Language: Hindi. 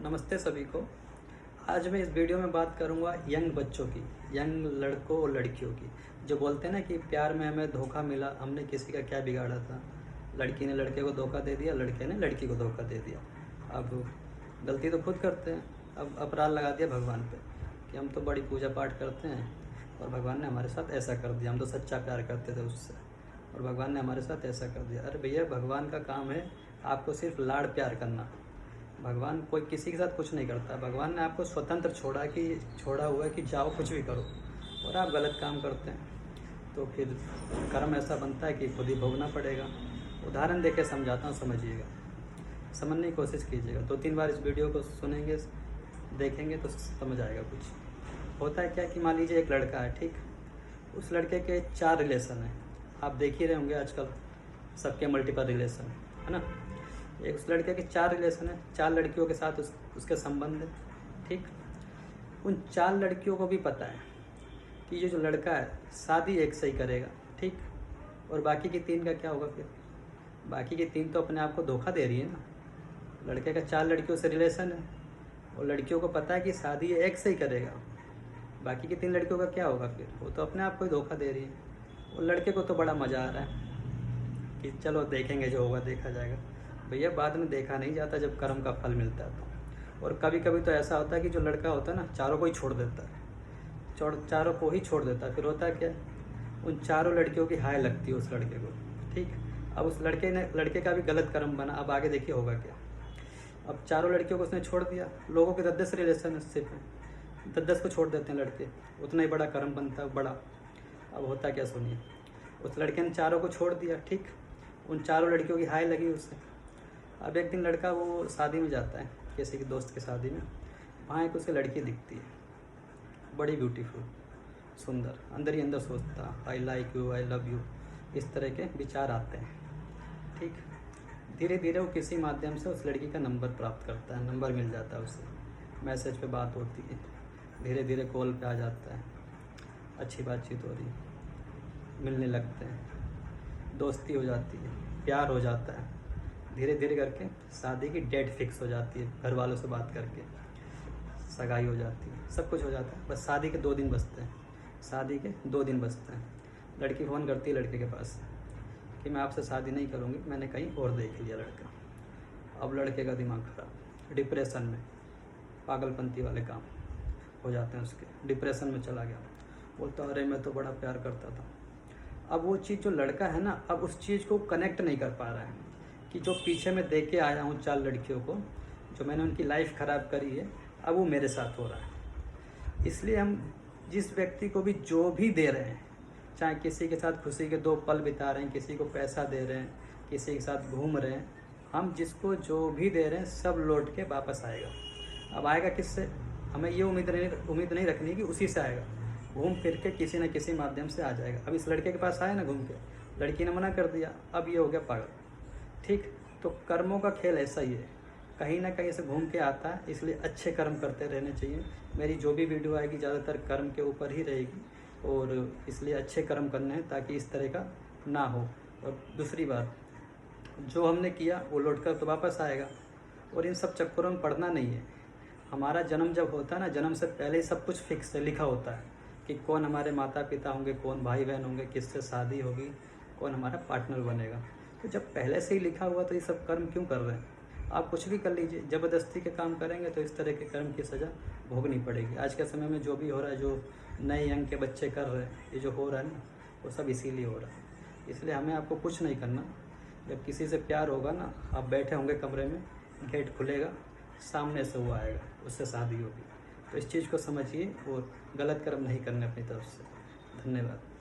नमस्ते सभी को। आज मैं इस वीडियो में बात करूंगा यंग बच्चों की, यंग लड़कों और लड़कियों की, जो बोलते हैं ना कि प्यार में हमें धोखा मिला, हमने किसी का क्या बिगाड़ा था। लड़की ने लड़के को धोखा दे दिया, लड़के ने लड़की को धोखा दे दिया। अब गलती तो खुद करते हैं। अब अपराध लगा दिया भगवान पे कि हम तो बड़ी पूजा पाठ करते हैं और भगवान ने हमारे साथ ऐसा कर दिया, हम तो सच्चा प्यार करते थे उससे और भगवान ने हमारे साथ ऐसा कर दिया। अरे भैया, भगवान का काम है आपको सिर्फ लाड़ प्यार करना। भगवान कोई किसी के साथ कुछ नहीं करता। भगवान ने आपको स्वतंत्र छोड़ा हुआ है कि जाओ कुछ भी करो, और आप गलत काम करते हैं तो फिर कर्म ऐसा बनता है कि खुद ही भोगना पड़ेगा। उदाहरण देके समझाता हूँ, समझिएगा, समझने की कोशिश कीजिएगा। 2-3 बार इस वीडियो को सुनेंगे, देखेंगे तो समझ आएगा कुछ। होता है क्या कि मान लीजिए एक लड़का है, ठीक, उस लड़के के 4 रिलेशन हैं। आप देख ही रहे होंगे आजकल सबके मल्टीपल रिलेशन है ना। एक उस लड़के के 4 रिलेशन है, 4 लड़कियों के साथ उसके संबंध है, ठीक। उन 4 लड़कियों को भी पता है कि ये जो लड़का है शादी एक से ही करेगा, ठीक। और बाकी की 3 का क्या होगा फिर? बाकी की 3 तो अपने आप को धोखा दे रही है ना। लड़के का 4 लड़कियों से रिलेशन है और लड़कियों को पता है कि शादी ये एक से ही करेगा। बाकी की 3 लड़कियों का क्या होगा फिर? वो तो अपने आप को ही धोखा दे रही है। और लड़के को तो बड़ा मज़ा आ रहा है कि चलो देखेंगे, जो होगा देखा जाएगा। भैया, बाद में देखा नहीं जाता जब कर्म का फल मिलता है तो। और कभी कभी तो ऐसा होता है कि जो लड़का होता है ना, चारों को ही छोड़ देता है, चारों को ही छोड़ देता है। फिर होता है क्या, उन चारों लड़कियों की हाय लगती है उस लड़के को, ठीक। अब उस लड़के का भी गलत कर्म बना। अब आगे देखिए होगा क्या। अब चारों लड़कियों को उसने छोड़ दिया। लोगों के 10-10 रिलेशनशिप हैं, 10-10 को छोड़ देते हैं लड़के, उतना ही बड़ा कर्म बनता है, बड़ा। अब होता क्या सुनिए, उस लड़के ने चारों को छोड़ दिया, ठीक। उन चारों लड़कियों की हाय लगी उससे। अब एक दिन लड़का वो शादी में जाता है, किसी की दोस्त की शादी में। वहाँ एक उसे लड़की दिखती है, बड़ी ब्यूटीफुल, सुंदर। अंदर ही अंदर सोचता I like you, I love you, इस तरह के विचार आते हैं, ठीक। धीरे धीरे वो किसी माध्यम से उस लड़की का नंबर प्राप्त करता है, नंबर मिल जाता है उसे, मैसेज पे बात होती है, धीरे धीरे कॉल पे आ जाता है, अच्छी बातचीत हो रही है, मिलने लगते हैं, दोस्ती हो जाती है, प्यार हो जाता है। धीरे धीरे करके शादी की डेट फिक्स हो जाती है, घर वालों से बात करके सगाई हो जाती है, सब कुछ हो जाता है। बस शादी के 2 दिन बचते हैं, शादी के 2 दिन बचते हैं। लड़की फ़ोन करती है लड़के के पास कि मैं आपसे शादी नहीं करूँगी, मैंने कहीं और देख लिया लड़का। अब लड़के का दिमाग खराब, डिप्रेशन में, पागलपंती वाले काम हो जाते हैं उसके, डिप्रेशन में चला गया। बोलता अरे मैं तो बड़ा प्यार करता था। अब वो चीज़ जो लड़का है ना, अब उस चीज़ को कनेक्ट नहीं कर पा रहा है कि जो पीछे मैं देख के आया हूँ 4 लड़कियों को, जो मैंने उनकी लाइफ ख़राब करी है, अब वो मेरे साथ हो रहा है। इसलिए हम जिस व्यक्ति को भी जो भी दे रहे हैं, चाहे किसी के साथ खुशी के 2 पल बिता रहे हैं, किसी को पैसा दे रहे हैं, किसी के साथ घूम रहे हैं, हम जिसको जो भी दे रहे हैं सब लौट के वापस आएगा। अब आएगा किससे? हमें ये उम्मीद नहीं रखनी है कि उसी से आएगा, घूम फिर के किसी न किसी माध्यम से आ जाएगा। अब इस लड़के के पास आया ना घूम के, लड़की ने मना कर दिया, अब ये हो गया पागल, ठीक। तो कर्मों का खेल ऐसा ही है, कहीं ना कहीं से घूम के आता है। इसलिए अच्छे कर्म करते रहने चाहिए। मेरी जो भी वीडियो आएगी ज़्यादातर कर्म के ऊपर ही रहेगी, और इसलिए अच्छे कर्म करने हैं ताकि इस तरह का ना हो। और दूसरी बात, जो हमने किया वो लौट कर तो वापस आएगा, और इन सब चक्करों में पड़ना नहीं है। हमारा जन्म जब होता है ना, जन्म से पहले ही सब कुछ फिक्स है, लिखा होता है कि कौन हमारे माता पिता होंगे, कौन भाई बहन होंगे, किससे शादी होगी, कौन हमारा पार्टनर बनेगा। तो जब पहले से ही लिखा हुआ तो ये सब कर्म क्यों कर रहे हैं? आप कुछ भी कर लीजिए, ज़बरदस्ती के काम करेंगे तो इस तरह के कर्म की सज़ा भोगनी पड़ेगी। आज के समय में जो भी हो रहा है, जो नए यंग के बच्चे कर रहे हैं, ये जो हो रहा है ना, वो सब इसीलिए हो रहा है। इसलिए हमें आपको कुछ नहीं करना। जब किसी से प्यार होगा ना, आप बैठे होंगे कमरे में, गेट खुलेगा, सामने से वो आएगा, उससे शादी होगी। तो इस चीज़ को समझिए और गलत कर्म नहीं करने अपनी तरफ से। धन्यवाद।